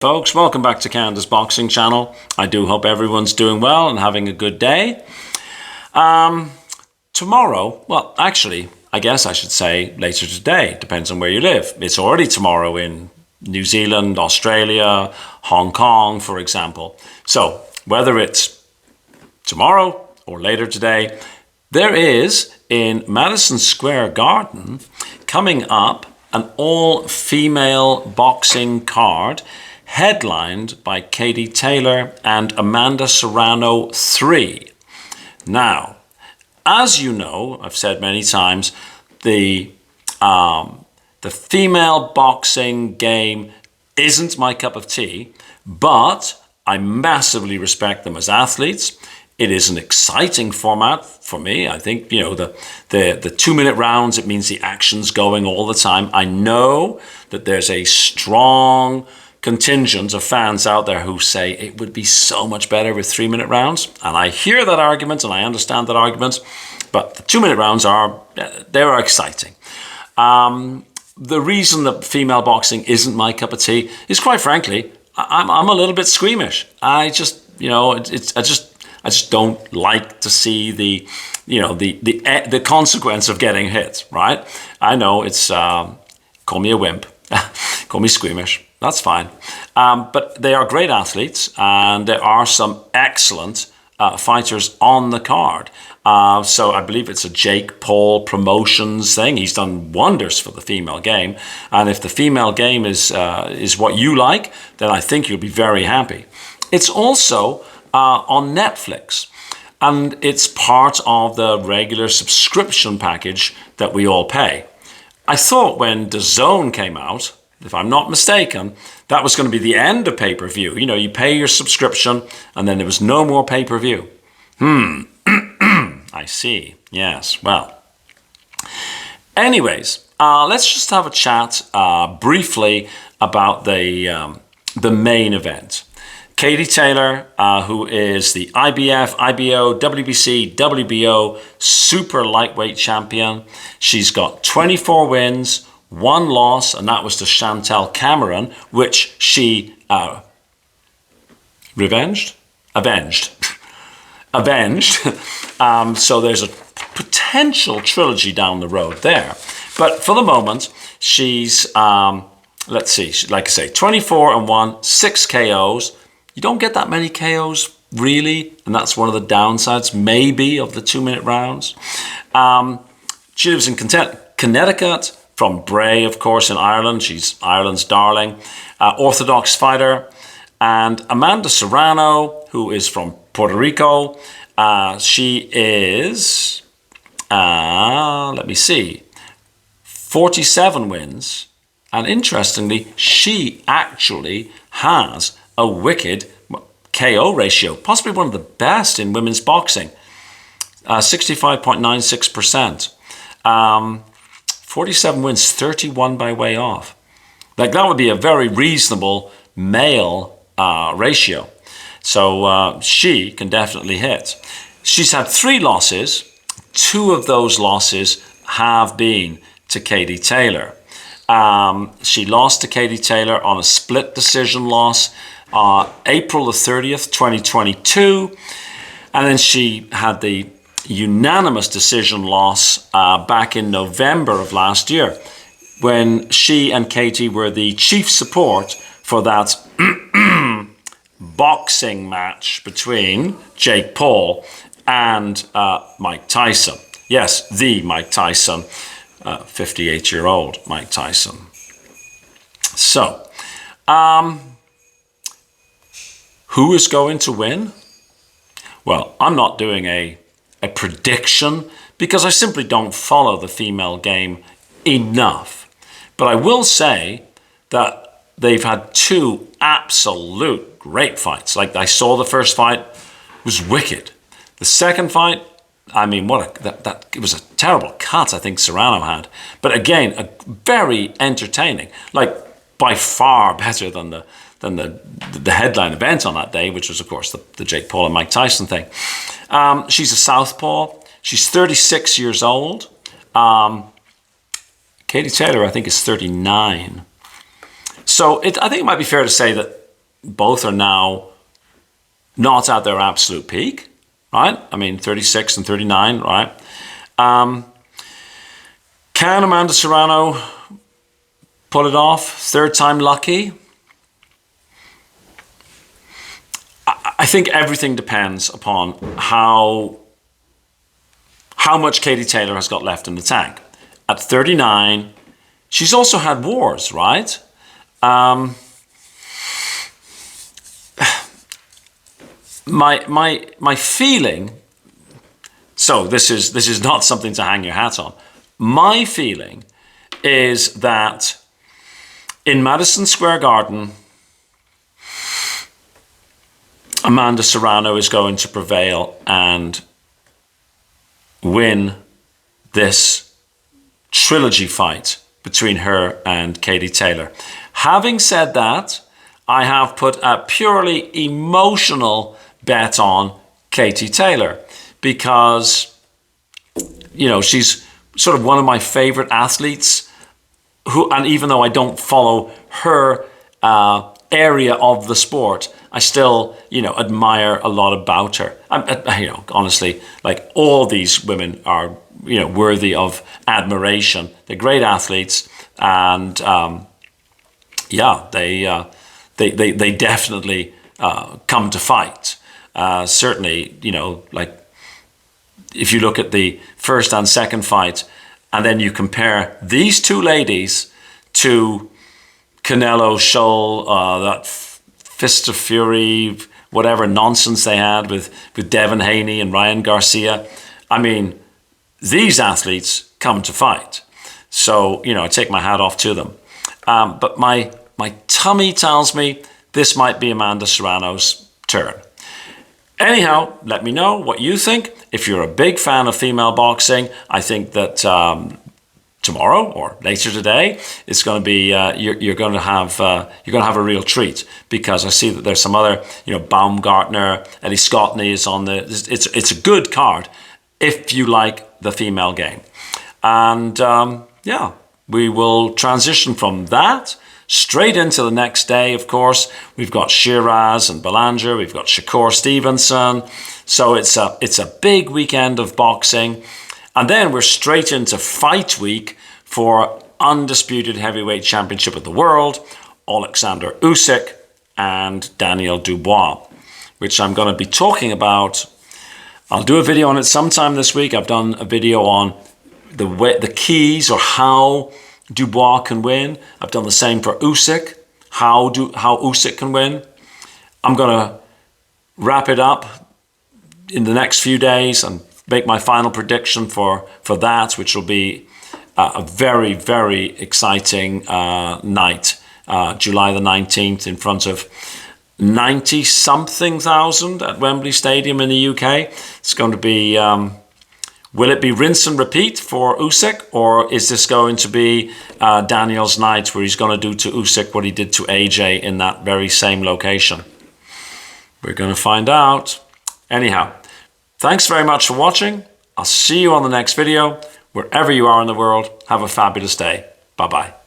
Folks, welcome back to Canada's Boxing Channel. I do hope everyone's doing well and having a good day. Tomorrow, well, actually, I guess I should say later today, depends on where you live. It's already tomorrow in New Zealand, Australia, Hong Kong, for example. So whether it's tomorrow or later today, there is in Madison Square Garden coming up an all-female boxing card headlined by Katie Taylor and Amanda Serrano 3. Now, as you know, I've said many times, the female boxing game isn't my cup of tea, but I massively respect them as athletes. It is an exciting format for me. I think, you know, the 2-minute rounds, it means the action's going all the time. I know that there's a strong contingent of fans out there who say it would be so much better with 3-minute rounds. And I hear that argument and I understand that argument, but the 2-minute rounds they're exciting. The reason that female boxing isn't my cup of tea is, quite frankly, I'm a little bit squeamish. I just don't like to see the consequence of getting hit, right? I know it's, call me a wimp, call me squeamish, that's fine. But they are great athletes and there are some excellent fighters on the card. So I believe it's a Jake Paul Promotions thing. He's done wonders for the female game. And if the female game is what you like, then I think you'll be very happy. It's also on Netflix, and it's part of the regular subscription package that we all pay. I thought when DAZN came out, if I'm not mistaken, that was going to be the end of pay-per-view. You know, you pay your subscription and then there was no more pay-per-view. I see. Yes, well. Anyways, let's just have a chat briefly about the main event. Katie Taylor, who is the IBF, IBO, WBC, WBO super lightweight champion. She's got 24 wins, 1 loss, and that was to Chantel Cameron, which she avenged. So there's a potential trilogy down the road there. But for the moment, she's, let's see, like I say, 24-1, 6 KOs. You don't get that many KOs, really, and that's one of the downsides, maybe, of the 2-minute rounds. She lives in Connecticut, from Bray, of course, in Ireland. She's Ireland's darling. Orthodox fighter. And Amanda Serrano, who is from Puerto Rico. She is, let me see, 47 wins. And interestingly, she actually has a wicked KO ratio, possibly one of the best in women's boxing, 65.96%. 47 wins, 31 by way off. Like, that would be a very reasonable male ratio. So she can definitely hit. She's had 3 losses. 2 of those losses have been to Katie Taylor. She lost to Katie Taylor on a split decision loss April the 30th, 2022. And then she had the unanimous decision loss back in November of last year, when she and Katie were the chief support for that boxing match between Jake Paul and Mike Tyson. Yes, the Mike Tyson, 58-year-old Mike Tyson. So, who is going to win? Well, I'm not doing a prediction because I simply don't follow the female game enough. But I will say that they've had 2 absolute great fights. Like, I saw the first fight was wicked. The second fight, I mean, it was a terrible cut I think Serrano had. But again, a very entertaining, like by far better than the headline event on that day, which was, of course, the Jake Paul and Mike Tyson thing. She's a southpaw. She's 36 years old. Katie Taylor, I think, is 39. So I think it might be fair to say that both are now not at their absolute peak, right? I mean, 36 and 39, right? Can Amanda Serrano pull it off? Third time lucky? I think everything depends upon how much Katie Taylor has got left in the tank. At 39, she's also had wars, right? My feeling, so this is not something to hang your hat on. My feeling is that in Madison Square Garden, Amanda Serrano is going to prevail and win this trilogy fight between her and Katie Taylor. Having said that, I have put a purely emotional bet on Katie Taylor because, you know, she's sort of one of my favorite athletes who, and even though I don't follow her area of the sport, I still, you know, admire a lot about her. You know, honestly, like all these women are, you know, worthy of admiration. They're great athletes, and yeah, they definitely come to fight. Certainly, you know, like if you look at the first and second fight, and then you compare these two ladies to Canelo, Scholl, that Fist of Fury, whatever nonsense they had with Devin Haney and Ryan Garcia. I mean, these athletes come to fight. So, you know, I take my hat off to them. But my tummy tells me this might be Amanda Serrano's turn. Anyhow, let me know what you think. If you're a big fan of female boxing, I think that tomorrow or later today, it's going to be you're going to have a real treat, because I see that there's some other, you know, Baumgartner, Ellie Scottney is on the. It's a good card if you like the female game, and yeah, we will transition from that straight into the next day. Of course, we've got Shiraz and Belanger, we've got Shakur Stevenson, so it's a big weekend of boxing. And then we're straight into fight week for undisputed heavyweight championship of the world, Alexander Usyk and Daniel Dubois, which I'm going to be talking about. I'll do a video on it sometime this week. I've done a video on the keys, or how Dubois can win. I've done the same for Usyk, how Usyk can win. I'm going to wrap it up in the next few days and make my final prediction for that, which will be a very, very exciting night, July the 19th, in front of 90-something thousand at Wembley Stadium in the UK. It's going to be, will it be rinse and repeat for Usyk, or is this going to be Daniel's night where he's going to do to Usyk what he did to AJ in that very same location? We're going to find out. Anyhow, thanks very much for watching. I'll see you on the next video. Wherever you are in the world, have a fabulous day. Bye-bye.